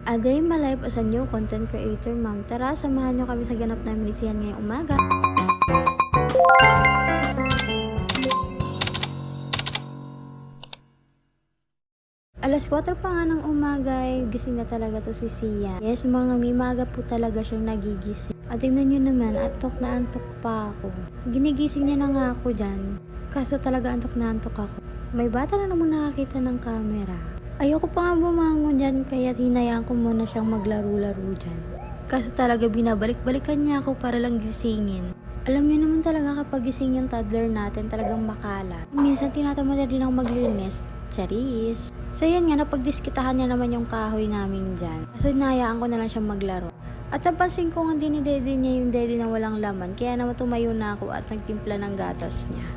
A day in my life as a new content creator, ma'am. Tara, samahan nyo kami sa ganap namin ni Sian ngayong umaga. Alas 4 pa nga ng umaga gising na talaga to si Sian. Yes, mga mimaga po talaga siyang nagigising. At tingnan nyo naman, antok na antok pa ako. Ginigising niya na nga ako dyan. Kaso talaga antok na antok ako. May bata na naman nakakita ng camera. Ayoko pa nga bumangon dyan, kaya hinayaan ko muna siyang maglaro-laro dyan. Kaso talaga binabalik-balikan niya ako para lang gisingin. Alam niyo naman talaga kapag gising yung toddler natin talagang makalat. Minsan tinatamad na din ako maglinis. Charis! So yan nga, napagdiskitahan niya naman yung kahoy namin dyan. Kaso hinayaan ko na lang siyang maglaro. At napansin ko nga dinidede niya yung dede na walang laman. Kaya naman tumayo na ako at nagtimpla ng gatas niya.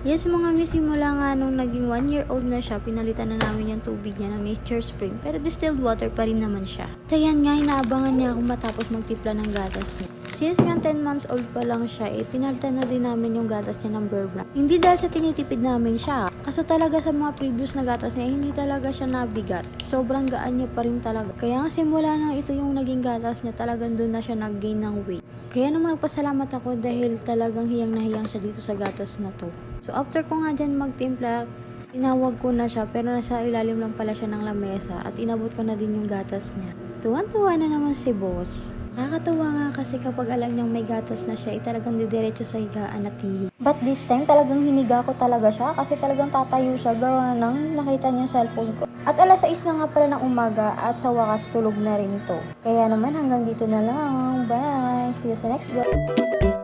Yes, mga simula nga nung naging 1-year-old na siya, pinalitan na namin yung tubig niya ng Nature Spring. Pero distilled water pa rin naman siya. Tayan nga, inaabangan niya ako matapos magtimpla ng gatas niya. Since nga 10 months old pa lang siya, pinalitan na din namin yung gatas niya ng Bear Brand. Hindi dahil sa tinitipid namin siya. Kaso talaga sa mga previous na gatas niya, hindi talaga siya nabigat. Sobrang gaan niya pa rin talaga. Kaya nga simula na ito yung naging gatas niya, talagang doon na siya nag-gain ng weight. Kaya naman nagpasalamat ako dahil talagang hiyang na hiyang siya dito sa gatas na to. So after ko nga dyan magtimpla, tinawag ko na siya pero nasa ilalim lang pala siya ng lamesa at inabot ko na din yung gatas niya. Tuwan-tuwa na naman si boss. Nakakatuwa nga kasi kapag alam niyang may gatas na siya, talagang didiretso sa higaan at hihi. But this time, talagang hiniga ko talaga siya kasi talagang tatayo siya gawa ng nakita niya cellphone ko. At alas 6 na nga pala ng umaga at sa wakas tulog na rin to. Kaya naman hanggang dito na lang. Bye! See you sa next vlog.